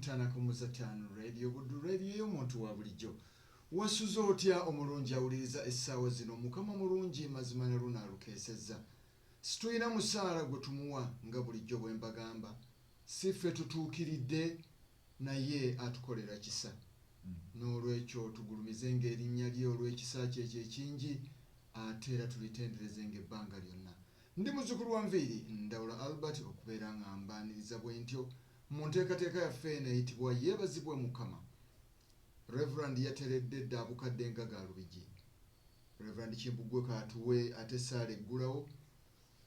Mutana Radio Good Radio y'omuntu wa bulijjo. Wasuza otya omulungi awuliriza essaawa zino Mukama mulungi mazima ne lunaalukeesezza. Situyina musaala gwe tumuwa nga bulijjo bwe mbagamba. Si ffe tutuukiridde naye atukolera kisa. N'olwekyo tugulumizenga erinnya lye olw'ekisa kye ekingi ate era tulitenderezenga ebbanga lyonna. Ndi muzzukulu wa Nviiri Ndawula Albert okubeera nga mbaaniriza bwe ntyo mu nteekateeka yaffe enayitibwa yeebazibwe Mukama. Reverend yateredde dda abukadde nga ga Lubigi. Reverend Kimbugwe kaatuwe ate saala eggulawo.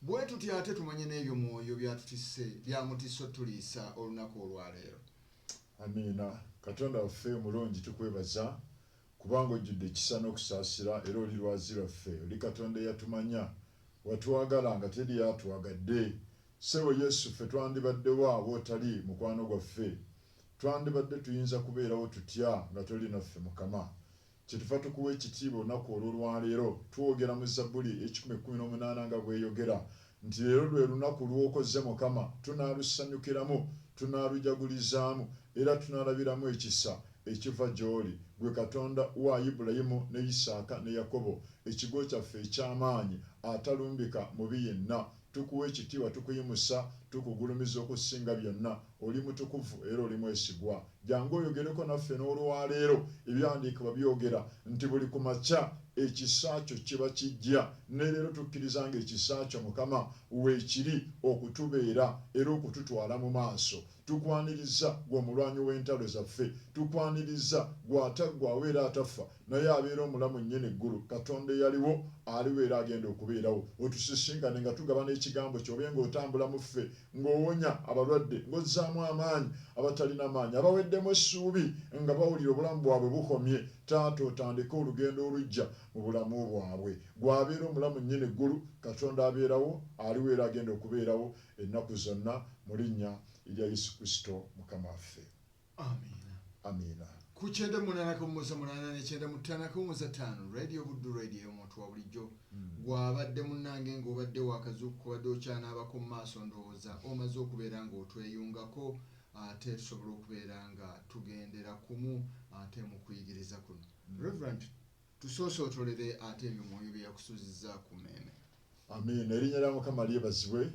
Bwe tutya ate tumanye n'ebyo mwoyo byamutiso tuliisa olunaku olwaleero. Amiina. Katonda waffe mulungi tukwebaza kubanga ojjudde ekisa n'okusaasira era oli lwazi lwaffe. Oli Katonda eyatumanya watwagala nga teri yatwagadde. Ssebo Yesu ffe twandibaddewo abo otali mukwano gwaffe. Twandibadde tuyinza kubeerawo tutya nga toli naffe Mukama. Kyetuva tukuwa ekitiibwa olunaku olw'olwaleero twogera mu Zabbuli 118 nga bweyogera nti leero lwe lunaku lw'okoze Mukama tunaalusanyukiramu tunaalujagulizaamu era tunaalabiramu ekisa ekiva gy'oli gwe Katonda wa Ibulayimu ne Isaaka ne Yakobo ekigo kyaffe eky'amaanyi atalumbika mubi yenna. Tukuwa ekitiibwa tukuyimusa tukugulumiza okusinga byonna. Oli mutukuvu era oli mwesigwa. Jangu oyogereko naffe n'olwaleero ebyandiikibwa byogera nti buli ku makya ekisa kyo kiba kijja ne leero tukkiriza nga ekisa kyo Mukama weekiri okutubeera era okututwala mu maaso. Tukwaniriza gwe omulwanyi w'entalo zaffe. Tukwaniriza gwaweera atafa naye abeera omulamu nnyini eggulu. Katonda eyaliwo aliwo era agenda okubeerawo. Otusisinkane nga tugabana ekigambo kyobe ng'otambula mu ffe ng'owonya abalwadde ng'ozzaamu amaanyi abatalina maanyi abaweddemu essuubi nga bawulira obulamu bwabwe bukomye. Taata otandike olugendo olujja mu bulamu bwabwe. Gwabeera omulamu nnyini eggulu. Katonda abeerawo aliwo era agenda okubeerawo ennaku zonna mu linnya erya Yesu Kristo Mukama waffe. Amiina. Amiina. Ku 98.85 Radio Good Radio y'omuntu wa bulijjo. Gwabadde munnange ng'obadde wakazuuku kubadde okyanaabako mu maaso ndowooza omaze okubeera ng'otweyungako ate tusobola okubeera nga tugendera kumu ate mu kuyigiriza kuno. Reverend tusoose otolere ate ebyo mwoyo bye yakusuuzizza ku mmeeme. Amiina. Erinnya lya Mukama lyebazibwe.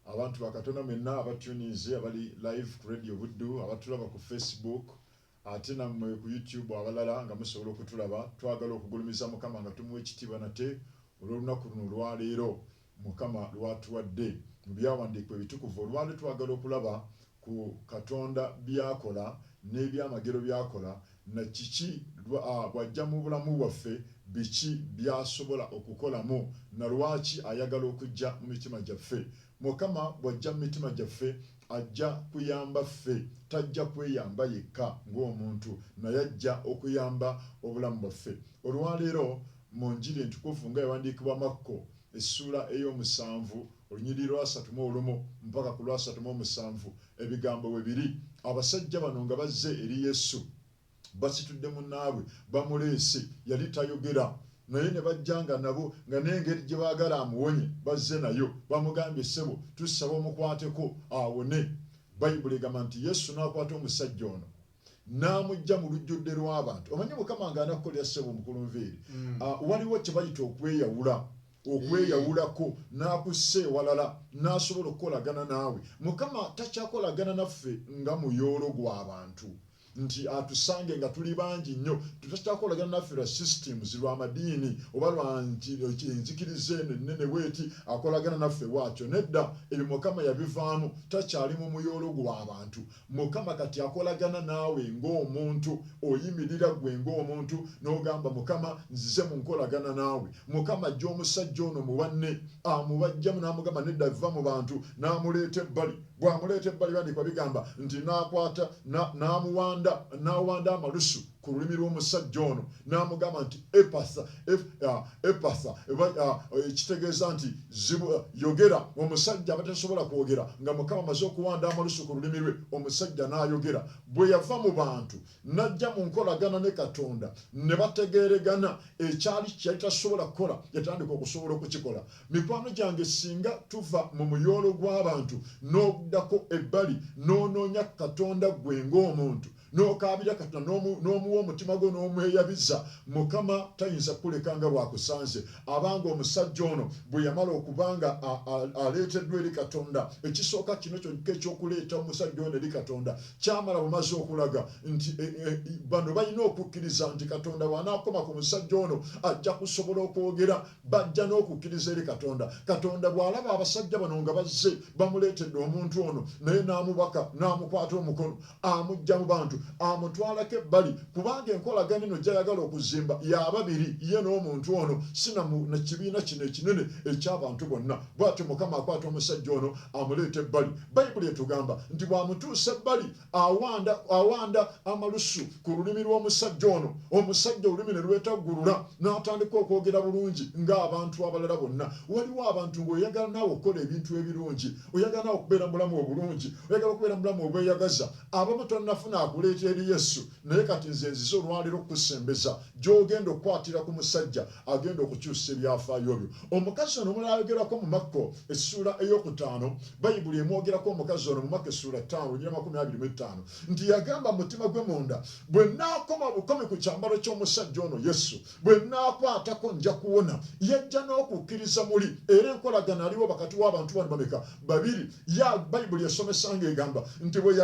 Abantu ba Katonda mwenna abatunize abali live ku Radio Buddu abatulaba ku Facebook ate nammwe ku YouTube abalala nga musobola okutulaba. Twagala okugulumiza Mukama nga tumuwa ekitiibwa nate olw'olunaku luno olwaleero Mukama lwatuwadde mu byawandiikibwa ebitukuvu. Olwaleero twagala okulaba ku Katonda byakola n'ebyamagero byakola na kiki bw'ajja mu bulamu bwaffe biki byasobola okukolamu na lwaki ayagala okujja mu mitima gyaffe. Mukama bw'ajja mu mitima gyaffe ajja kuyamba ffe, tajja kweyamba yekka ng'omuntu naye ajja okuyamba obulamu bwaffe. Olwaleero mu Njiri entukuvu nga yawandiikibwa Makko essuula ey'omusanvu olunyiriri lwa 31 mpaka ku lwa 37 ebigambo bwe biri. Abasajja bano nga bazze eri Yesu basitudde munnaabwe bamuleese yali tayogera naye ne bajjanga nabo nga n'engeri gye baagala amuwonye bazze nayo bamugambye ssebo tusaba omukwateko awone. Bayibuli egamba nti Yesu n'akwata omusajja ono n'amujja mu lujjudde lw'abantu. Omanyi Mukama nga anakukolera ssebo mukulu Nviiri. Waliwo kye bayita okweyawulako n'akusse ewalala n'asobola okukolagana naawe. Mukama takyakolagana naffe nga muyolo gw'abantu nti atusange nga tuli bangi nnyo tutakyakolagana naffe lwa systems lw'amadiini oba lwa enzikiriza ennene bweti akolagana naffe waakyo. Nedda ebyo Mukama yabivaamu. Takyali mu muyolo gw'abantu. Mukama kati akolagana naawe ng'omuntu. Oyimirira gwe ng'omuntu n'ogamba Mukama nzize mu nkolagana naawe. Mukama ajja omusajja ono muwanne amubajjamu n'amugamba nedda ava mu bantu n'amuleeta ebbali. Bw'amuleeta ebbali bandikwa bigamba nti n'akwata n'awanda amalusu ku lulimi lw'omusajja ono n'amugamba nti epasa ekitegeeza nti yogera. Omusajja abatasobola kwogera nga Mukama amaze okuwanda amalusu ku lulimi lwe, omusajja n'ayogera. Bwe yava mu bantu n'ajja mu nkolagana ne Katonda ne bategeeregana, ekyali kyali tasobola kukola yatandika okusobola okukikola. Mikwano gyange, singa tuva mu muyolo gw'abantu n'oddako ebbali n'onoonya Katonda gwe ng'omuntu n'okaabira Katonda n'omuwa omutima gwo n'omweyabiza, Mukama tayinza kuleka nga bwakusanze. Abanga omusajja ono bwe yamala okubanga aleeteddwa eri Katonda, ekisooka kino kyokka ekyokuleeta omusajja ono eri Katonda kyamala bumaze okulaga nti bano balina okukkiriza nti Katonda wanaakoma ku musajja ono ajja kusobola okwogera, bajja n'okukkiriza eri Katonda. Katonda bw'alaba abasajja bano nga bazze bamuleetedde omuntu ono, naye n'amubaka n'amukwata omukono amujja mu bantu amutwalako ebbali, kubanga enkolagana eno gy'ayagala okuzimba y'ababiri, ye n'omuntu ono, sina na kibiina kino ekinene eky'abantu bonna. Bw'atyo Mukama akwata omusajja ono amuleeta ebbali. Bayibuli etugamba nti bw'amutuusa ebbali awanda amalusu ku lulimi lw'omusajja ono, omusajja olulimi ne lwetaggulula n'atandika okwogera bulungi ng'abantu abalala bonna. Waliwo abantu ng'oyagala naawe okukola ebintu ebirungi, oyagala naawe okubeera mulamu obulungi, oyagala okubeera mulamu obweyagaza, abamu tonnafuna akuleeta eri Yesu, naye kati nze nzize olwaliro okusembeza gy'ogenda okukwatira ku musajja agenda okukyusa ebyafaayo byo. Omukazi ono omulala ayogerako mu Makko essuula ey'okutaano, Bayibuli emwogerako omukazi ono mu Makko essuula 5:25 nti yagamba mu mutima gwe munda, bwe nnaakoma bukomi ku kyambalo ky'omusajja ono Yesu, bwe nnaakwatako nja kuwona. Yajja n'okukkiriza muli, era enkolagana aliwo wakati w'abantu bano bameka? Babiri. Bayibuli esomesa ng'egamba nti bwe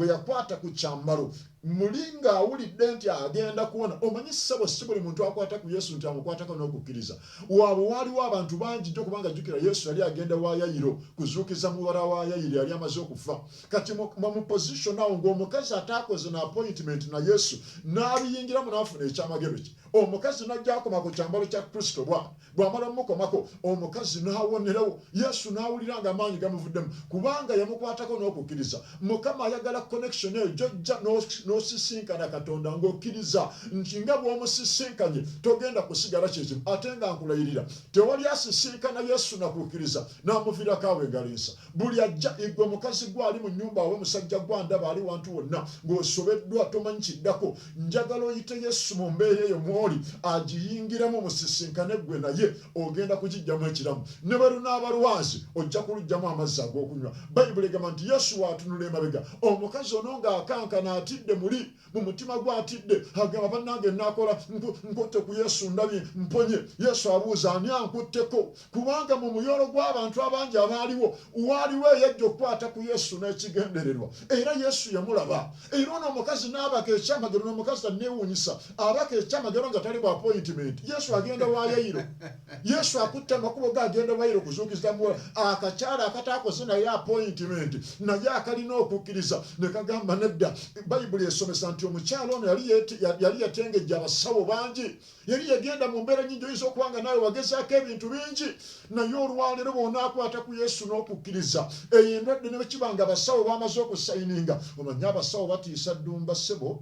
yakwata ku kyambalo mulinga awulidde nti agenda kuwona. Omanyi ssebo si buli muntu akwata ku Yesu nti amukwatako n'okukkiriza. Waabwe waaliwo abantu bangi nnyo kubanga jjukira Yesu yali agenda wa Yayiro kuzuukiza muwala wa Yayiro yali amaze okufa. Kati mu position awo ng'omukazi ataakoze na appointment na Yesu n'abiyingiramu n'afuna ekyamagero kye. Omukazi n'ajja akoma ku kyambalo kya Kristo bw'amala mukomako, omukazi n'awonerawo. Yesu n'awulira nga amaanyi gamuvuddemu kubanga yamukwatako n'okukkiriza. Mukama ayagala connection eyo gy'ojja n'osisinkana Katonda ng'okkiriza nti nga bw'omusisinkanye togenda kusigala kyekimu. Ate nga nkulayirira tewali asisinkana Yesu nakukkiriza n'amuviirako awo engalinsa. Buli ajja igwe mukazi gwali mu nnyumba awo omusajja gwandaba ali wantu wonna ng'osobeddwa tomanyi kiddako, njagala oyite Yesu mu mbeera eyo mwoli agiyingiremu musisinkane gwe naye ogenda kugijjamu ekiramu. Ne bwe lunaaba lwazi ojja kulugjamu amazzi ag'okunywa. Bayibuli egamba nti Yesu waatunula emabega, omukazi ono ng'akankana atidde muli mu mutima gwe atidde, agamba bannange naakola nkutte ku Yesu ndabye mponye. Yesu abuuza ani ankutteko? Kubanga mu muyolo gw'abantu abangi abaaliwo waaliwo eyajja okukwata ku Yesu n'ekigendererwa, era Yesu yamulaba. Era ono omukazi n'abaka ekyamagero, n'omukazi tanneewuunyisa abaka ekyamagero nga tali bwa appointment. Yesu agenda wa Yayiro, Yesu akutte amakubo ge agenda wa Yayiro kuzuukiza muwala. Akakyala akataakoze naye appointment naye akalina okukkiriza ne kagamba nedda. Bayibuli esomesa nti omukyalo ono yali yatengejja abasawo bangi, yali yagenda mu mbeera nnyingi. Oyinza okuba nga nawe wagezaako ebintu bingi, naye olwaleero bw'onaakwata ku Yesu n'okukkiriza, eyo endwadde ne bwe nga abasawo bamaze okusayininga. Omanyi abasawo batiisa ddumba ssebo,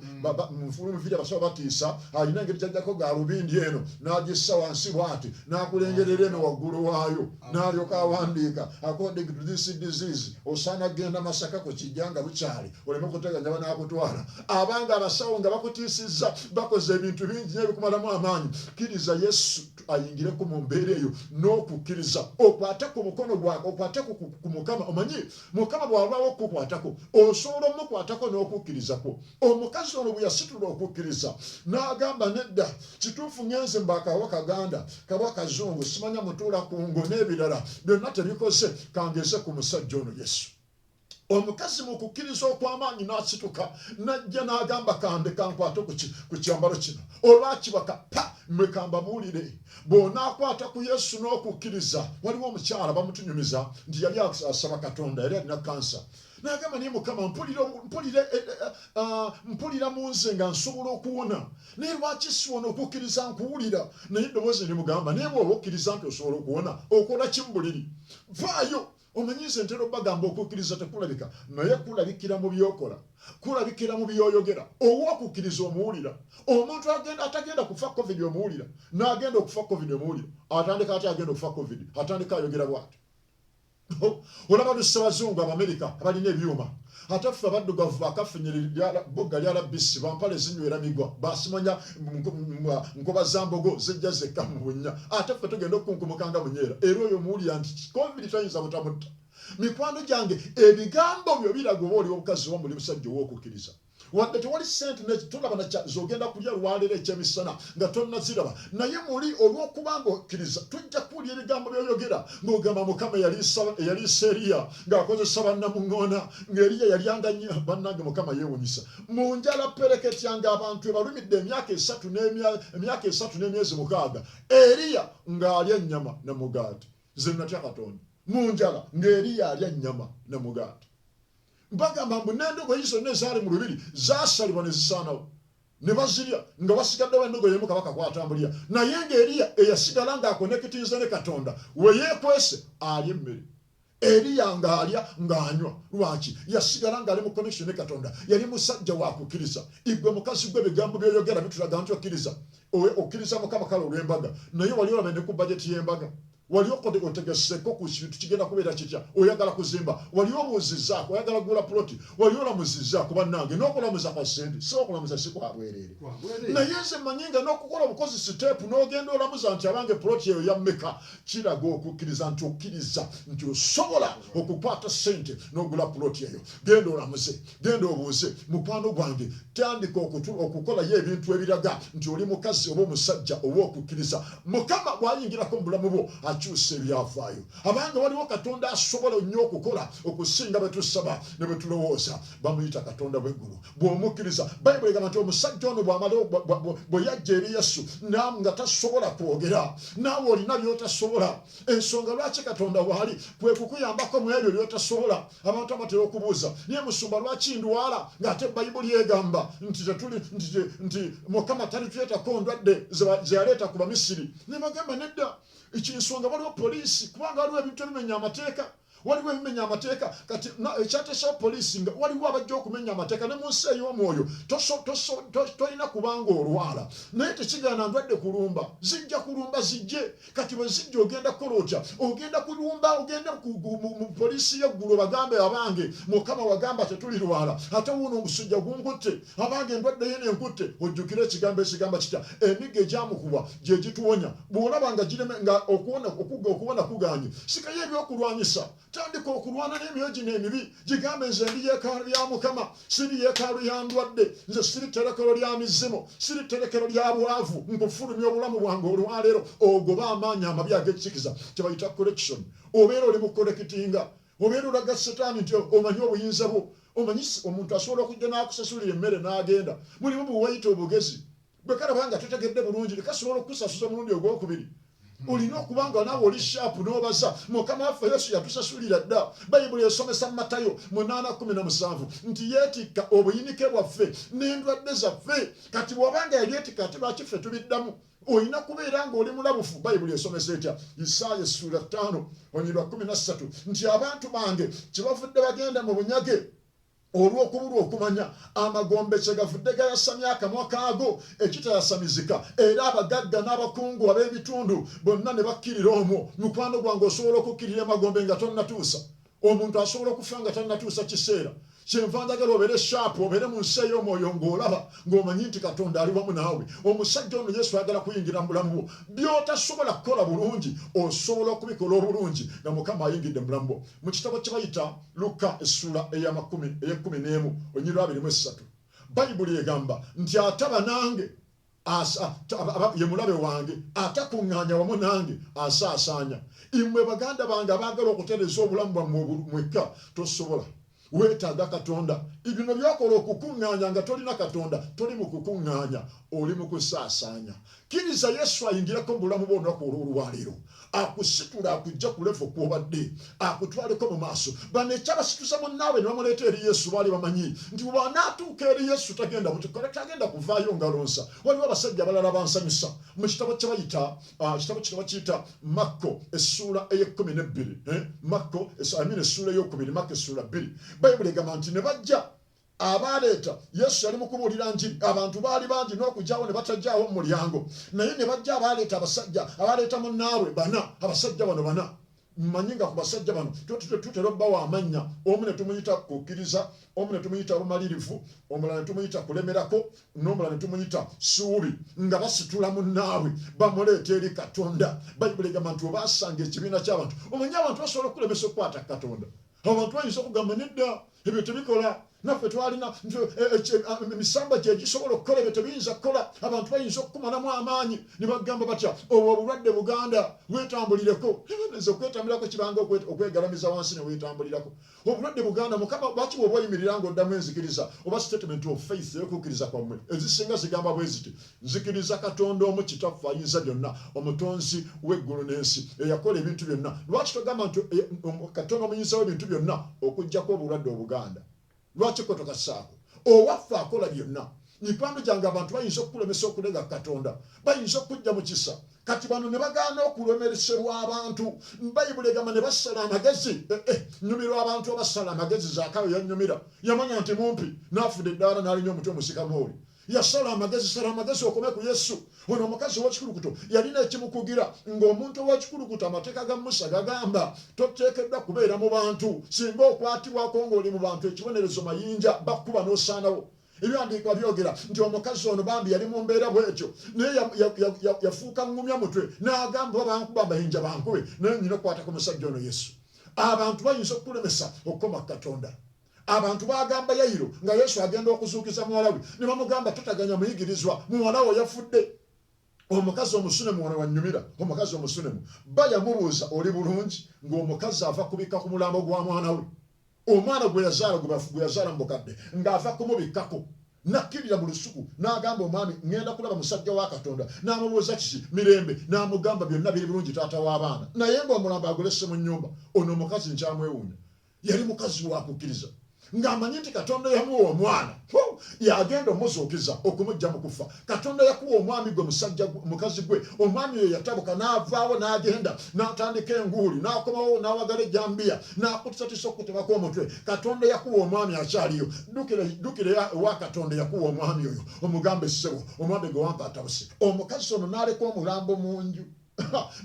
mufulumuviri abasawo batiisa, alina engeri gyajjako gaalubindi eno n'agissa wansi bw'ati n'akulengerera eno waggulu waayo n'alyoka awandiika according to this disease osaana genda Masaka ku kijja nga bukyali oleme kuteganya banaakutwala. Abanga abasawo nga bakutiisizza bakoze ebintu bingi n'ebikumalamu amaanyi. Kkiriza Yesu ayingireko mu mbeera eyo n'okukkiriza, okwate ku mukono gwako, okwate ku Mukama. Omanyi Mukama bw'alwawo okukwatako osobola omukwatako n'okukkirizako. Omukazi ono bwe yasitula okukkiriza n'agamba nedda, kituufu ngenze mbakawa Kaganda kaba Kazungu simanya mutuula kungo n'ebirala byonna tebikoze kangeze ku musajja ono Yesu. Omukazi mu kukkiriza okw'amaanyi n'asituka n'ajja n'agamba kande kankwate ku kyambalo kino olwakibaka pa mwekamba buulire bw'onaakwata ku Yesu n'okukkiriza. Waliwo omukyala bamutunyumiza nti yali asaba Katonda, yali alina kansa. N'agamba naye Mukama mpulira mu nze nga nsobola okuwona, naye lwaki siwona okukkiriza nkuwulira? Naye eddoboozi ne mugamba naye bw'oba okkiriza nti osobola okuwona okola kimu buliri, vaayo omanyize ntero bagamba okukkiriza tekulabika naye kulabikira mu byokola kulabikira mu byoyogera ow'okukkiriza omuwulira omuntu atagenda kufa covid omuwulira n'agenda okufa covid omuwulira atandika ati agenda okufa covid atandika ayogera bw'ati olaba lussa abazungu abamerika abalina ebyuma ate ffe abaddugavu bakafinyira bogga lya rabisi bampale zinywera migwa basimanya nkoba zambogo zijja zekka mu bunnya ate ffe tugenda okunkumukanga munyeera era oyo muwulira nti covid tayinza butamutta mikwano gyange ebigambo byo biraga oba oli obukazi wa muli musajja ow'okukkiriza wadde tewali sente tolaba zogenda kulya lwaleero ekyemisana nga tonnaziraba naye muli olw'okuba ng'okkiriza tujja kuwulya ebigambo byoyogera ng'ogamba mukama eyaliisa eriya ng'akozesa bannamuŋŋoona ng'eriya yalyanga nnyo bannange mukama yeewunyisa mu njala pereketyanga abantu ebalumidde emyaka 3 n'emyezi 6 eriya ng'alya ennyama ne mugaati nze natya katonda mu njala ng'eriya alya ennyama ne mugaati bagamba mbu n'endogoyi zonna ezaali mu lubiri zaasalibwa ne zisaanawo ne bazirya nga basigaddewo endogoyi emu kabaka kwatambulira naye ng'eriya eyasigala ng'akonekitinze ne katonda we yeekwese alya emmere eriya ng'alya ng'anywa lwaki yasigala ng'ali mu connection ne katonda yali musajja wa kukkiriza igwe mukazi gwe ebigambo by'oyogera bitulaga nti okkiriza okkiriza mukama kale olw'embaga naye wali olaba ne ku bajeti y'embaga wali otegeseko ku kintu kigenda kubeera kitya oyagala kuzimba wali obuuzizaako oyagala kugula ploti wali olamuzizaako bannange n'okulamuza kwa sente si okulamuza si kwa bwereere naye nze mmanyi nga n'okukola obukozi siteepu n'ogenda olamuza nti abange ploti eyo ya mmeka kiraga okukkiriza nti okkiriza nti osobola okukwata sente n'ogula ploti eyo genda olamuze genda obuuze mukwano gwange tandika okukolayo ebintu ebiraga nti oli mukazi oba omusajja oba okukkiriza mukama bw'ayingirako mu bulamu bwo akyusa ebyafaayo abange waliwo katonda asobola nnyo okukola okusinga bwe tusaba ne bwe tulowooza bamuyita katonda bw'eggulu bw'omukkiriza bayibuli egamba nti omusajja ono bwe yajja eri yesu nga tasobola kwogera naawe olina by'otasobola ensonga lwaki katonda waali kwe kukuyambako mu ebyo by'otasobola abantu abatera okubuuza naye musumba lwaki ndwala ng'ate bayibuli egamba nti mukama talituyetako ndwadde ze yaleeta ku bamisiri ne bagamba nedda ekinsonga waliwo poliisi kubanga waliwo ebintu ebimenya amateeka waliwo ebimenya amateeka kati ekyateesawo poliisi nga waliwo abajja okumenya amateeka ne mu nsi ey'omwoyo tolina kubanga olwala naye tekigaana ndwadde kulumba zijja kulumba zijje kati bwe zijja ogenda kukola otya ogenda kulumba ogenda mu poliisi y'eggulu bagambe abange mukama wagamba tetulirwala ate wuno omusujja gunkutte abange endwadde ye nenkutte ojjukire ekigambo ekigamba kitya emigga egyamukubwa gye gituwonya bw'olaba nga gireme nga okuwona kuganye sikayo ebyokulwanyisa tandika okulwana n'emyogi n'emibi gigambe nze ndi yeekaalu ya mukama siri yeekaalu ya ndwadde nze siri tterekero lya mizimu siri tterekero lya bwavu nkufulumya obulamu bwange olwaleero ogoba amaanyi amabi ag'ekikiza kyebayita collection obeera oli mu kolekitinga obeera olaga setaani nti omanyi obuyinza bwo omanyi omuntu asobola okujja n'akusasulira emmere n'agenda mulimu buwayita obugezi bwe kalabanga totegedde bulungi lekasobola okukusasuza omulundi ogwokubiri olina okubanga naawe oli shaapu n'obaza mukama waffe yesu yatusasulira dda bayibuli esomesa mu Matayo 8:17 nti yeetikka obuyinike bwaffe n'endwadde zaffe kati bw'obanga yalyetikka ate lwaki ffe tubiddamu olina kubeera ng'oli mulabufu bayibuli esomesa etya Isaaya 5:13 nti abantu bange kyebavudde bagenda mu bunyage olw'okubulwa okumanya amagombe kyegavudde gayasamya akamwa kaago ekitayasamizika era abagagga n'abakungu ab'ebitundu bonna ne bakkirira omwo mukwano gwange osobola okukkirira amagombe nga tonnatuusa omuntu asobola okufa nga tannatuusa kiseera kyenva njagala obeere shaapu obeere mu nsi ey'omwoyo ng'olaba ng'omanyi nti katonda ali wamu naawe omusajja ono yesu ayagala kuyingira mu bulamu bwo by'otasobola kukola bulungi osobola okubikola obulungi nga mukama ayingidde mu bulamu bwo mu kitabo kye bayita Luka essula ey'e11 onyirwa 23 bayibuli egamba nti ataba nange ye mulabe wange atakuŋŋaanya wamu nange asaasaanya immwe baganda bange abaagala okutereza obulamu bwammwe mwekka tosobola weetaaga katonda. Ibino byakola okukuŋŋaanya nga tolina katonda, toli mu kukuŋŋaanya, oli mu kusaasaanya. Kkiriza Yesu ayingirako mu bulamu bwo olunaku olw'olwaleero, akusitula akujja ku levo kw'obadde, akutwaleko mu maaso. Bano ekyabasituza munnaabwe ne bamuleeta eri Yesu baali bamanyi nti bw'anaatuuka eri Yesu tagenda kuvaayo ngalonsa. Waliwo abasajja abalala bansanyusa mu kitabo kye bayita kitabo kino bakiyita Makko essuula ey'e12, Makko essuula ey'okubiri, Makko essuula 2. Bayibuli egamba nti ne bajja abaleeta Yesu yali mu kubuulira njiri, abantu baali bangi n'okujjawo ne batajjaawo mu mulyango, naye ne bajja abaleeta abasajja abaleeta munnaabwe bana. Abasajja bano bana mmanyi nga ku basajja bano tutera obbawo amannya. Omu ne tumuyita kukkiriza, omu ne tumuyita bumalirivu, omulala ne tumuyita kulemerako, n'omulala ne tumuyita ssuubi, nga basitula munnaabwe bamuleeta eri Katonda. Bayibuli egamba nti obaasanga ekibiina ky'abantu, omanyi abantu basobola okulemesa okukwata Katonda. Abantu bayinza okugamba nedda ebyo tebikola, naffe twalina emisamba gye gisobola okukola ebyo tebiyinza kukola. Abantu bayinza okukumanamu amaanyi ne bagamba batya, obwo obulwadde Buganda weetambulireko. Nze okwetambulirako kibanga okwegalamiza wansi ne weetambulirako. Obulwadde Buganda, Mukama lwaki bw'oba oyimirira ng'oddamu enzikiriza oba statement of faith y'okukkiriza kwammwe ezisinga zigamba bwe ziti, nzikiriza Katonda omu Kitaffe ayinza byonna, omutonzi w'eggulu n'ensi, eyakola ebintu byonna. Lwaki togamba nti Katonda omuyinza w'ebintu byonna okuggyako obulwadde Obuganda? Lwaki ko tokasaako? Owaffe akola byonna. Mikwano gyange abantu bayinza okukulemesa okulega Katonda, bayinza okujja mu kisa. Kati bano ne bagaana okulemeserwa abantu. Bayibuli egamba ne basala amagezi. Nyumirwa abantu abasala amagezi. Zaakayo yannyumira, yamanya nti mumpi, n'afudde eddaala n'alinya omutwe omusikamooli. Yasala amagezi, sala amagezi okome ku Yesu. Ono omukazi ow'ekikulukuto yalina ekimukugira, ng'omuntu ow'ekikulukuto amateeka ga Musa gagamba toteekeddwa kubeera mu bantu. Singa okwatibwako ng'oli mu bantu, ekibonerezo mayinja, bakkuba n'osaanawo. Ebyandiikibwa byogera nti omukazi ono bambi yali mu mbeera bw'ekyo, naye yafuuka ngumya mutwe n'agamba bankuba amayinja bankube, naye nnyina okukwata ku musajja ono Yesu. Abantu bayinza okulemesa okukoma Katonda. Abantu bagamba Yayiro nga Yesu agenda okuzuukiza muwala we, ne bamugamba totaganya muyigirizwa, muwala we yafudde. Omukazi omusunemu ono wannyumira, omukazi omusunemu ba yamubuuza oli bulungi, ng'omukazi ava kubika ku mulambo gwa mwana we. Omwana gwe yazaala mu bukadde ng'ava kumubikkako, nakkirira mu lusuku n'agamba omwami ŋŋenda kulaba musajja wa Katonda. N'amubuuza kiki mirembe, n'amugamba byonna biri bulungi taata w'abaana, naye ng'omulambo agolese mu nnyumba. Ono omukazi nkyamwewuunya, yali mukazi wa kukkiriza ng'amanyi nti Katonda yamuwa omwana yagenda omuzuukiza okumujja mu kufa. Katonda yakuwa omwami gwe mukazi gwe, omwami oyo yatabuka n'avaawo n'agenda n'atandika enguuli n'akomawo n'awagala ejjambiya n'akutisatisa okutebako omutwe. Katonda yakuwa omwami akyaliyo. Ddukira ewa Katonda yakuwa omwami oyo omugambe ssebo, omwami gwe wampa atabuse. Omukazi ono n'aleka omulambo mu nju.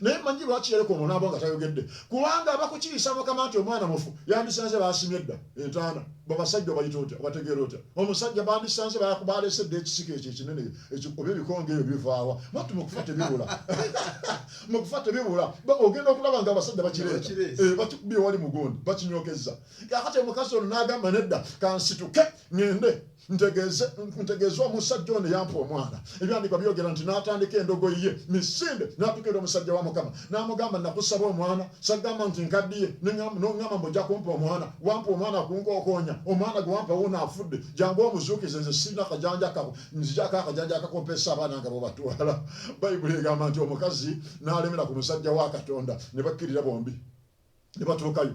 Naye manyi lwaki yaleka omulambo nga tayogedde? Kubanga abakukiisa Mukama nti omwana mufu yandisanze baasimye dda entaana. Babasajja bayita otya, bategeera otya? Omusajja bandisanze baleesedde ekisika ekyo ekinene oba ebikonge ebyo bivaawa. Batu mukufa tebibula. Mukufa tebibula. Ogenda okulaba nga abasajja bakireeta. Bakikubye wali mugundi, bakinyokeza. Kakati omukazi ono n'agamba nedda kansituke ŋŋende ntegeeze omusajja ono yampa omwana. Ebyandikwa byogera nti n'atandika endogoyi ye misinde n'atukira omusajja wa Mukama n'amugamba nakusaba omwana, sagamba nti nkaddiye n'oŋŋamba mbojja kumpa omwana, wampa omwana kunkookonya, omwana gwe wampa wuno afudde, jangu omuzuukize, nze sirina kajanja kako, nzijako akajanja akakompesa abaana nga bwebatwala. Bayibuli egamba nti omukazi n'alemera ku musajja wa Katonda, ne bakkirira bombi ne batuukayo.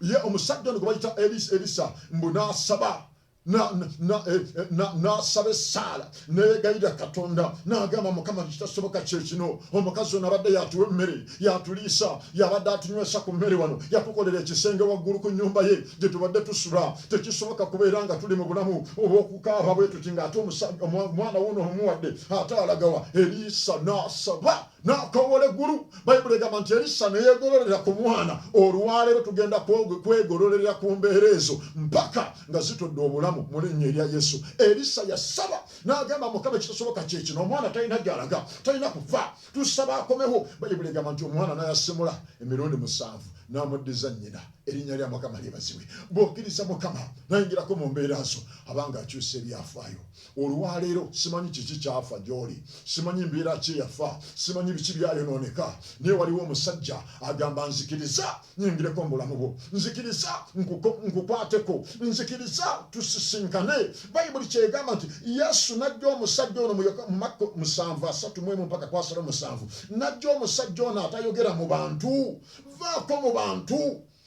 Ye omusajja ono gwe bayita Elisa mbu n'asaba n'asaba essaala neegayirira Katonda n'agamba Mukama kitasoboka kye kino. Omukazi ono abadde yatuwa emmere, yatuliisa, yabadde atunywesa ku mmere wano, yatukolera ekisenge waggulu ku nnyumba ye gye tubadde tusula. Tekisoboka kubeera nga tuli mu bulamu obw'okukaaba bwe tuti ng'ate omwana wuno omuwadde ate alagawa. Erisa n'asaba n'akoowola eggulu. Bayibuli egamba nti Erisa ne yeegololera ku mwana. Olwaleero tugenda kwegololera ku mbeera ezo mpaka nga zitudde obulamu mu linnya erya Yesu. Erisa yasaba n'agamba Mukama ekitasoboka kye kino, omwana talina gy'alaga, talina kufa, tusaba akomewo. Bayibuli egamba nti omwana n'ayasimula emirundi 7 n'amuddiza nnyina erinnya lya Mukama lyebazibwe. Bw'okkiriza Mukama nayingirako mu mbeera zo abanga akyusa ebyafaayo. Olwaleero simanyi kiki kyafa gy'oli, simanyi mbeera ki yafa, simanyi biki byayonooneka, naye waliwo omusajja agamba nzikiriza nyingireko mu bulamu bwo, nzikiriza nkukwateko, nzikiriza tusisinkane. Bayibuli kyegamba nti Yesu najja omusajja ono mu Makko 7:31 mpaka 7, najja omusajja ono atayogera mu bantu, vaako mu bantu,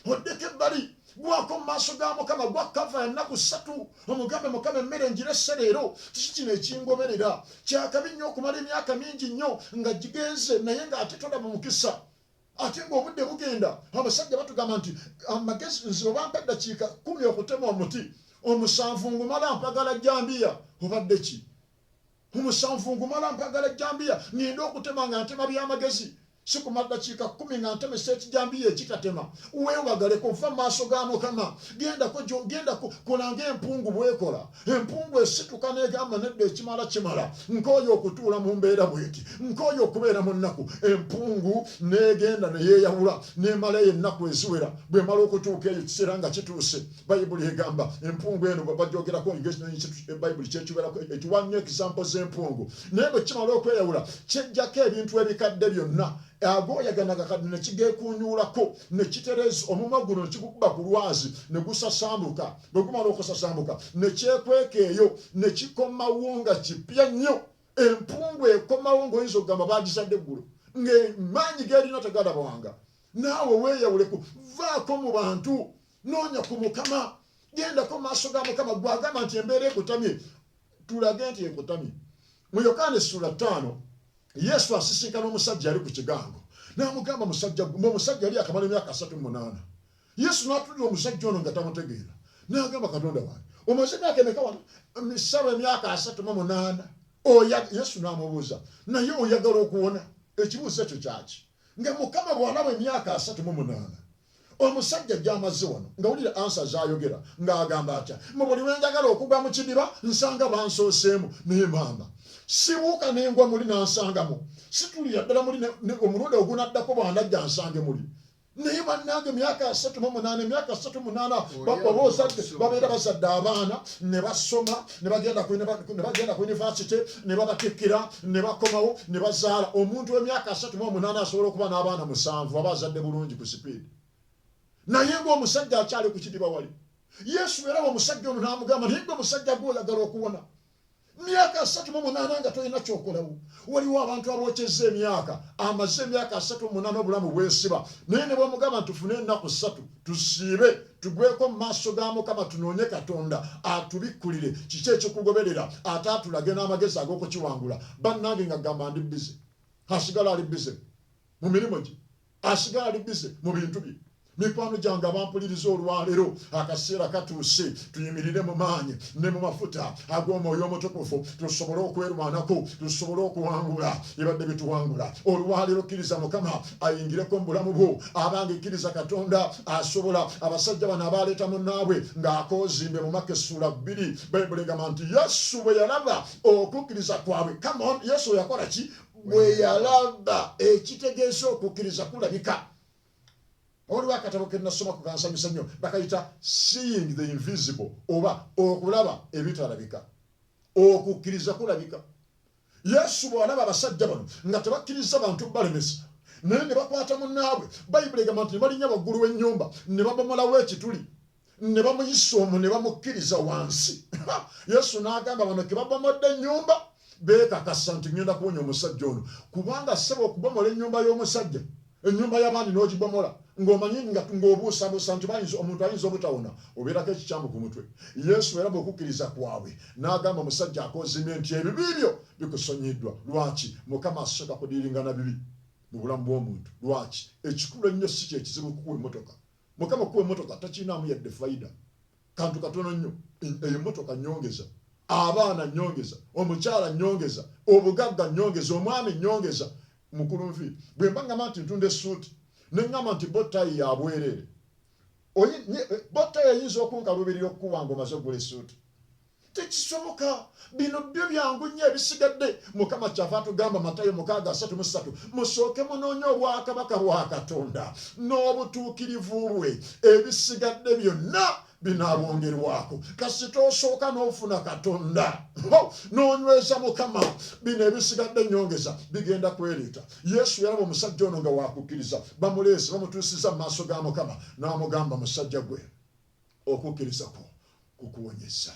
oddeko ebbali, gwako mu maaso ga Mukama, gwakava ennaku 3, omugambe Mukama emmere ngirese leero, kiki kino ekingoberera? Kyakabi nnyo okumala emyaka mingi nnyo nga gigenze naye ng'ate tolaba mukisa. Ate ng'obudde bugenda, abasajja batugamba nti amagezi nziro bampa eddakiika 10 okutema omuti, 7 ngumala mpagala jambiya. Obadde ki? 7 ngumala mpagala jambiya, ngenda okutema nga ntema by'amagezi. Sikumala dakiika 10 nga ntemesa ekijambiya ekitatema. Weewagaleko, va maaso ga Mukama, genda kolanga empungu bwekola. Empungu esituka n'egamba nedda ekimala kimala, nkooye okutuula mu mbeera bweti, nkooye okubeera mu nnaku. Empungu n'egenda ne yeeyawula n'emalayo ennaku eziwera. Bw'emala okutuuka eyo kiseera nga kituuse, Bayibuli egamba empungu eno bajoogerako Bayibuli kyekiwerako ekiwannyo ekisampo z'empungu. Naye bwe kimala okweyawula kyejjako ebintu ebikadde byonna. Agooya ganagakadde ne kigeekunyuulako ne kitereza omumwa guno ne kigukuba ku lwazi ne gusasambuka. Bwe gumala okusasambuka ne kyekweka eyo ne kikomawo nga kipya nnyo. Empungu ekomawo ng'oyinza okugamba baagizadde eggulu, ng'emaanyi g'erina tegalabwanga. Naawe weeyawuleku, vaako mu bantu, noonya ku Mukama, gendako mu maaso ga Mukama. Gwagamba nti embeera ekutamye, tulage nti ekutamye. Mu Yokaana 5, Yesu asisinkana omusajja ali ku kigango. N'amugamba omusajja yali akamala emyaka 38. Yesu n'atulira omusajja ono nga tamutegeera. N'agamba Katonda wange, omaze emyaka emeka wano? Emyaka 38. Yesu n'amubuuza, naye oyagala okuwona? Ekibuuzo ekyo kyaki? Nga Mukama bw'alaba emyaka 38. Omusajja gy'amaze wano ngawulira ansa z'ayogera ng'agamba atya, mu buli lwe njagala okugwa mu kidiba nsanga bansooseemu. Naye maama, sibuuka n'engwa muli n'ansangamu, situlira ddala muli omulundi ogunaddako bw'anajja nsange muli. Naye bannange emyaka 38 baboosadde babeera bazadde abaana ne basoma ne bagenda ku yunivasite ne babatikkira ne bakomawo ne bazaala. Omuntu w'emyaka 38 asobola okuba n'abaana 7 aba azadde bulungi ku sipiidi. Naye ng'omusajja akyali ku kidiba wali. Yesu era omusajja ono n'amugamba, naye omusajja gw'oyagala okuwona? Myaka 38 nga tolina kyokolawo. Waliwo abantu abokyezza emyaka, amaze emyaka 38 obulamu bwesiba. Naye ne bw'omugamba tufune ennaku 3 tusiibe, tugweko mu maaso ga Mukama tunoonye Katonda atubikkulire kiki ekikugoberera ate atulage n'amagezi ag'okukiwangula. Bannange nga gamba ndi bize, asigala ali bize mu mirimu gye, asigala ali bize mu bintu bye. Mikwano gyange abampuliriza olwaleero, akaseera katuuse, tuyimirire mu maanyi ne mu mafuta ag'Omwoyo Omutukuvu tusobole okwerwanako, tusobole okuwangula ebadde bituwangula. Olwaleero kkiriza Mukama ayingireko mu bulamu bwo, abange kkiriza Katonda asobola. Abasajja bano abaaleeta munnaabwe ng'akoozimbe mu Makko 2, Bayibuli egamba nti Yesu bwe yalaba okukkiriza kwabwe. Come on, Yesu yakola ki? Bwe yalaba, ekitegeeza okukkiriza kulabika. Oliwo akatabo ke nasoma ku kansanyusa nnyo bakayita seeing the invisible, oba okulaba ebitalabika. Okukkiriza kulabika. Yesu bw'alaba abasajja bano nga tebakkiriza bantu balemesa, naye ne bakwata munnaabwe, Bayibuli egamba nti ne balinnya waggulu w'ennyumba ne babomolawo ekituli ne bamuyisa omwo ne bamukkiriza wansi. Yesu n'agamba bano ke babomodde ennyumba beekakasa nti ngenda kuwonya omusajja ono, kubanga ssebo okubomola ennyumba y'omusajja, ennyumba y'abandi n'ogibomola ng'omanyi ng'obuusabuusa nti omuntu ayinza obutawona, obeerako ekikyamu ku mutwe. Yesu era bw'okukkiriza kwabwe n'agamba omusajja akoozimye nti ebibi byo bikusonyiddwa. Lwaki? Mukama asoka kudiringana bibi mu bulamu bw'omuntu. Lwaki? Ekikulu ennyo si kyekizibu kukuwa emmotoka. Mukama kuwa emmotoka takiinaamu yadde fayida, kantu katono nnyo. Eyo emmotoka nnyongeza, abaana nnyongeza, omukyala nnyongeza, obugagga nnyongeza, omwami nnyongeza. Mukulu nvi bwe mba ngamba nti ntunda essuuti ne ngamba nti botayi ya bwereere, botayi eyinza okunkaluubirira okukuwanga omaze okugula essuuti. tekisoboka. Bino byo byangu nnyo ebisigadde. Mukama kyava atugamba Matayo 6:33 musooke munoonye obwakabaka bwa Katonda n'obutuukirivu bwe, ebisigadde byonna binaabongerwako. Kasita osooka n'ofuna Katonda n'onyweza Mukama, bino ebisigadde nnyongeza bigenda kwereeta. Yesu yalaba omusajja ono nga wakukkiriza, bamuleese bamutuusiza mu maaso ga Mukama, n'amugamba musajja gwe okukkiriza kwo kukuwonyeza.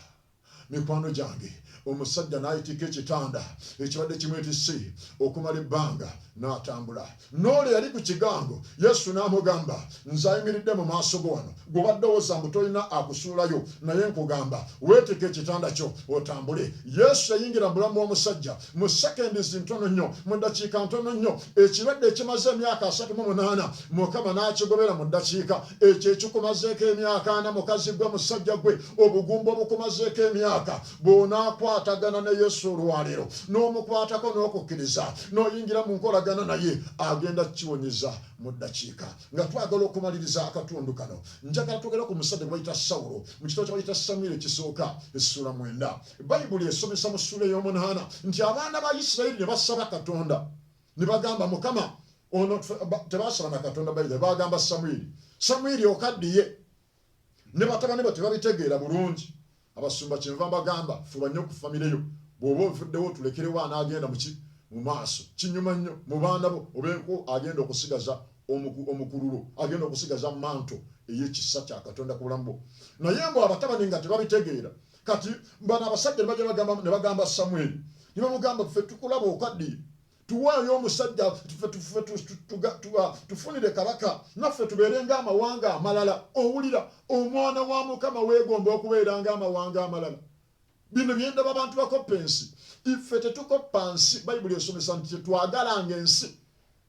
Mikwano gyange, omusajja n'ayitika ekitanda ekibadde kimwetisse okumala ebbanga n'atambula. N'ole yali ku kigango, Yesu n'amugamba nze ayimiridde mu maaso go wano, gobadde owooza mbu tolina akusuulayo, naye nkugamba weeteke ekitanda kyo otambule. Yesu yayingira mu bulamu bw'omusajja mu sekendi ntono nnyo, mu ddakiika ntono nnyo. Ekirwadde ekimaze emyaka 38 Mukama n'akigobera mu ddakiika. Ekyo ekikumazeeko emyaka 4 mukazi gwe musajja gwe, obugumba obukumazeeko emyaka, bw'onaakwatagana ne Yesu olwaleero n'omukwatako n'okukkiriza n'oyingira mu nkolagana naye, agenda kiwonyeza mu ddakiika. Nga twagala okumaliriza akatundu kano, njagala twogera ku musajja gwe bayita Sawulo mu kitabo kye bayita Samwiri ekisooka essula 9. Bayibuli esomesa mu ssula ey'omunaana nti abaana ba Isirayiri ne basaba Katonda ne bagamba Mukama ono tebasaba na Katonda bayire, bagamba Samwiri okaddiye. Ne batabani bo tebabitegeera bulungi. Abasumba kyenva mbagamba fuba nnyo ku famireyo, bw'oba ovuddewo tulekerewo anaagenda mu maaso. Kinyuma nnyo mu baana bo obenko agenda okusigaza omukululo, agenda okusigaza manto ey'ekisa kya Katonda ku bulamu bwo. Naye mbo abatabani nga tebabitegeera. Kati bano abasajja ne bagamba Samwiri, ne bamugamba ffe tukulaba okaddiye, tuwaayo omusajja tufunire kabaka, naffe tubeere ng'amawanga amalala. Owulira, omwana wa Mukama weegomba okubeera ng'amawanga amalala. Bino byendaba abantu bakoppa ensi. Iffe tetukoppa nsi. Bayibuli esomesa nti twagalanga ensi.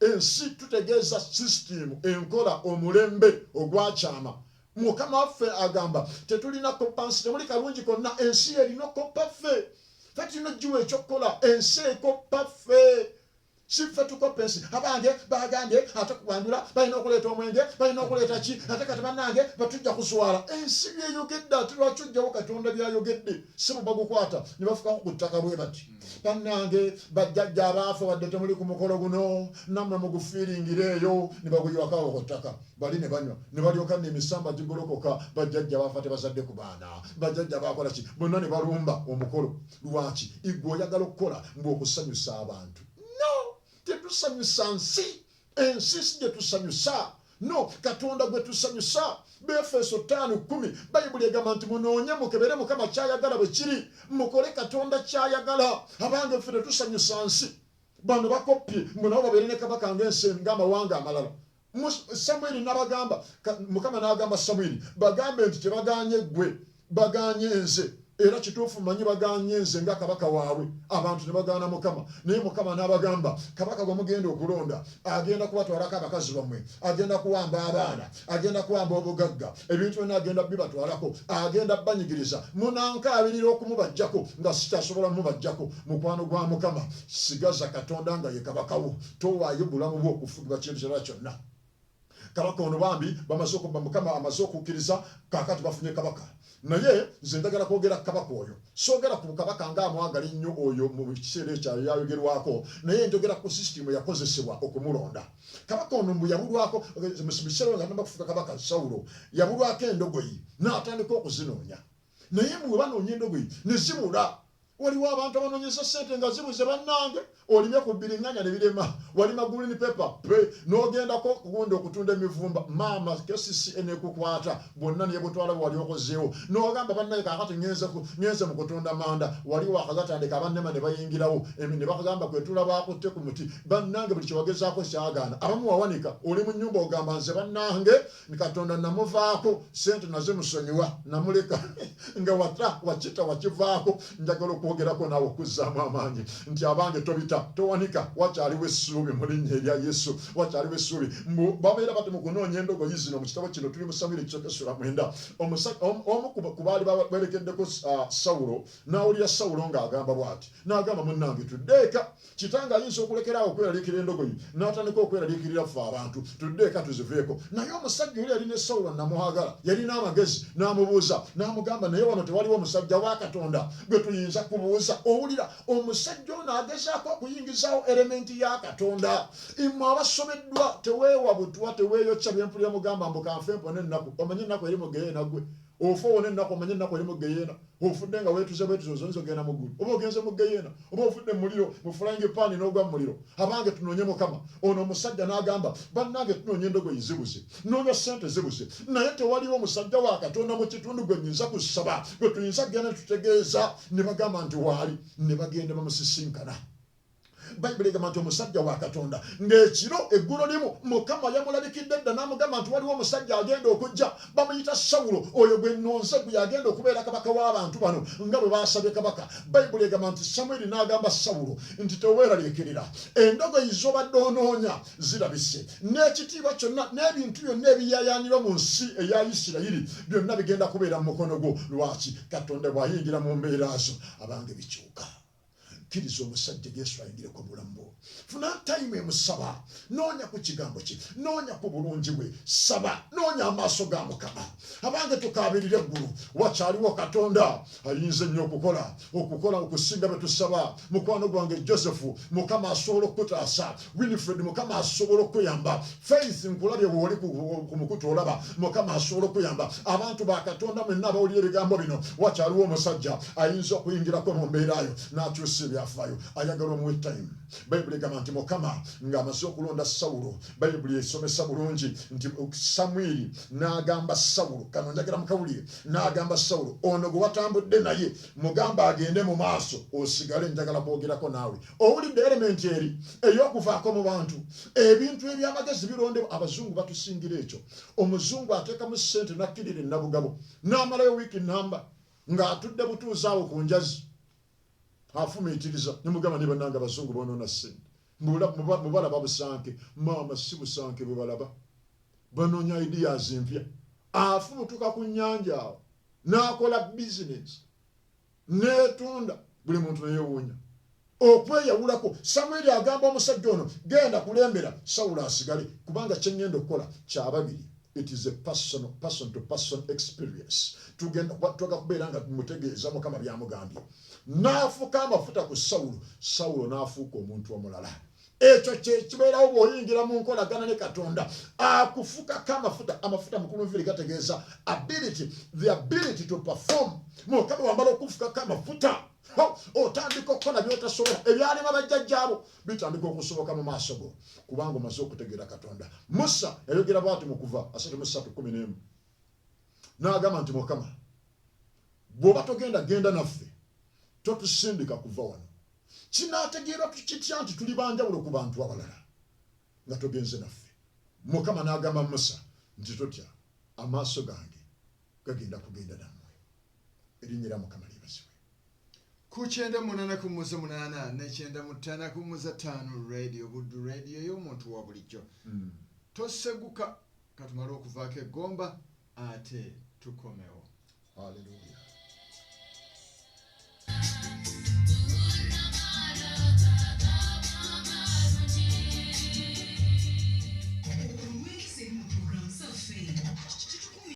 Ensi tutegeeza sisitimu, enkola, omulembe ogwakyama. Mukama waffe agamba tetulina koppa nsi, temuli kalungi konna, ensi erina koppa ffe. Ffe tulina giwa ekyokukola, ensi ekoppa ffe. Si ffe tukoppa ensi. Abange bagambye ate kuwandula, balina okuleeta omwenge, balina okuleeta ki, ate kati bannange batujja kuswala. Ensi byeyogedde, ate lwaki ojjawo Katonda byayogedde? Si bo bagukwata ne bafukako ku ttaka bwe bati. Bannange bajjajja abaafa wadde temuli ku mukolo guno, nammwe mugufiiringire eyo, ne baguyiwakawo ku ttaka. Bali ne banywa, ne balyoka n'emisamba gigolokoka. Bajjajja baafa tebazadde ku baana, bajjajja baakola ki, bonna ne balumba omukolo. Lwaki? Igwe oyagala okukola ng'okusanyusa abantu. Tetusanyusa nsi. Ensi si gye tusanyusa. No, Katonda gwe tusanyusa. Befeso 5:10 Bayibuli egamba nti munoonye mukebere Mukama kyayagala bwe kiri, mukole Katonda kyayagala. Abange ffe tetusanyusa nsi. Bano bakoppye mbu nabo babeere ne kabaka ng'ensi ng'amawanga amalala. Samwiri n'abagamba, Mukama n'agamba Samwiri bagambe nti tebaganye gwe, baganye nze. Era kituufu manyi baganye nze nga kabaka waabwe. Abantu ne bagaana Mukama. Naye Mukama n'abagamba kabaka gwe mugenda okulonda agenda kubatwalako abakazi bammwe, agenda kuwamba abaana, agenda kuwamba obugagga, ebintu byonna agenda bibatwalako, agenda banyigiriza. Munankaabirira okumubajjako nga sitasobola mubajjako. Mukwano gwa Mukama, sigaza Katonda nga ye kabaka wo, towaayo bulamu bwo okufugibwa kintu kyonna kyonna. Kabaka ono bambi bamaze okubba, Mukama amaze okukkiriza, kaakati bafunye kabaka. Naye nze ndagala kwogera kabaka oyo, soogera ku kabaka ng'amwagala ennyo oyo mu kiseera ekyo yayogerwako, naye njogera ku sisitimu yakozesebwa okumulonda. Kabaka ono mbu yabulwako mu kiseera nga nnamba kufuuka kabaka Sawulo, yabulwako endogoyi n'atandika okuzinoonya. Naye bwe banoonya endogoyi ne zibula. Waliwo abantu abanoonyeza ssente nga zibuze bannange, olimye ku bbiriŋŋanya ne birema, walima green paper n'ogendako kugundi okutunda emivumba, maama kesisi eneekukwata, bwonna niye butwala bwe wali okozeewo, n'ogamba bannange kaakati ngenze mu kutunda manda, wali wakagatandika abannema ne bayingirawo, ne bakagamba kwetula baakutte ku muti, bannange buli kyewagezaako kyagaana. Abamu wawanika, oli mu nnyumba ogamba nze bannange Katonda namuvaako, ssente nazimusonyiwa, namuleka nga wakita wakivaako. Njagala kwogerako naawe okuzzaamu amaanyi nti abange tobita towanika wakyaliwo essuubi mu linnya erya Yesu wakyaliwo essuubi babeera bati mu kunoonya endogoyi zino mu kitabo kino tuli mu Samwiri ekisooka 9 omu ku baali berekeddeko Sawulo n'awulira Sawulo ng'agamba bw'ati n'agamba munnange tuddeeka kitange ayinza okulekeraawo okweraliikirira endogoyi n'atandika okweraliikirira ffe abantu tuddeeka tuziveeko naye omusajja oli yalina Sawulo namwagala yalina amagezi n'amubuuza n'amugamba naye wano tewaliwo omusajja wa Katonda gwe tuyinza kubuuza owulira omusajja ono agezaako okuyingizaawo elementi ya Katonda mmwe abasomeddwa teweewa butwa teweeyokya byempulira mugamba mbukanfe mpone ennaku omanye ennaku eri mu Geyeena gwe ofa wona ennaku omanye ennaku eri mu Geyeena ofudde nga weetuze bwetuzo zonyiza ogenda mu ggulu oba ogenze mu Geyeena oba ofudde mu muliro mu flying pan n'ogwa mu muliro abange tunoonye Mukama ono omusajja n'agamba bannange tunoonya endogoyi zibuze noonya ssente zibuze naye tewaliwo omusajja wa Katonda mu kitundu gwe nnyinza kusaba gwe tuyinza genda tutegeeza ne bagamba nti waali ne bagenda bamusisinkana Bayibuli egamba nti omusajja wa Katonda ng'ekiro eggulo limu Mukama yamulabikidde dda n'amugamba nti waliwo omusajja agenda okujja bamuyita Sawulo oyo gwe nnonze gwe yagenda okubeera kabaka w'abantu bano nga bwe baasabye kabaka Bayibuli egamba nti Samwiri n'agamba Sawulo nti teweeraliikirira endogoyi z'obadde onoonya zirabise n'ekitiibwa kyonna n'ebintu byonna ebiyaayaanirwa mu nsi eya Isirayiri byonna bigenda kubeera mu mukono gwo lwaki Katonda bw'ayingira mu mbeera zo abange bikyuka kkiriza omusajja Yesu ayingireko bulamu bwo funa time emusaba noonya ku kigambo kye noonya ku bulungi bwe saba noonya amaaso ga Mukama abange tukaabirira eggulu wakyaliwo Katonda ayinza ennyo okukola okusinga bwe tusaba mukwano gwange Josefu Mukama asobola okutaasa Winifred Mukama asobola okuyamba Faith nkulabye bw'oli ku mukutu olaba Mukama asobola okuyamba abantu ba Katonda mwenna abawulira ebigambo bino wakyaliwo omusajja ayinza okuyingirako mu mbeerayo n'akyusa ebyafaayo ayagala omuwe time Bayibuli egamba nti Mukama ng'amaze okulonda Sawulo Bayibuli esomesa bulungi nti Samwiri n'agamba Sawulo kano njagala mukawulire n'agamba Sawulo ono gwe watambudde naye mugamba agende mu maaso osigale njagala kwogerako naawe owulidde elementi eri ey'okuvaako mu bantu ebintu eby'amagezi birondebwa abazungu batusingira ekyo omuzungu ateekamu ssente nakkirira ennabugabo n'amalayo wiiki namba ng'atudde butuuzaawo ku njazi afumiitiriza nemugamba ne bannanga abazungu bonoona ssente mubalaba busanke maama si busanke bwe balaba banoonya ideas empya afumutuka ku nnyanja awo n'akola bizinesi n'etunda buli muntu neyewuunya okweyawulako Samwiri agamba omusajja ono genda kulembera Sawulo asigale kubanga kyeŋŋenda okukola kyababiri it is a person to person experience tugenda kubeera nga tumutegeeza Mukama byamugambye n'afuka amafuta ku Sawulo n'afuuka omuntu omulala ekyo kibeerawo bw'oyingira mu nkolagana ne Katonda akufukako amafuta mukulu nviri gategeeza the ability to perform Mukama wambala okufukako amafuta otandika okukola byotasobola ebyalema bajjajjaabo bitandika okusoboka mu maaso go kubanga omaze okutegeera Katonda Musa yayogera bw'ati mu Kuva 33:11 n'agamba nti Mukama bw'oba togenda genda naffe totusindika kuva wano kinaategeerwa tukitya nti tuli banjawulo ku bantu abalala nga togenze naffe Mukama n'agamba Musa nti totya amaaso gange gagenda kugenda nammwe erinnya lya Mukama liibazibwe ku 98.8 ne 95.5 radio Buddu radio y'omuntu wa bulijjo toseguka katumala okuvaako eggomba ate tukomewo haleluya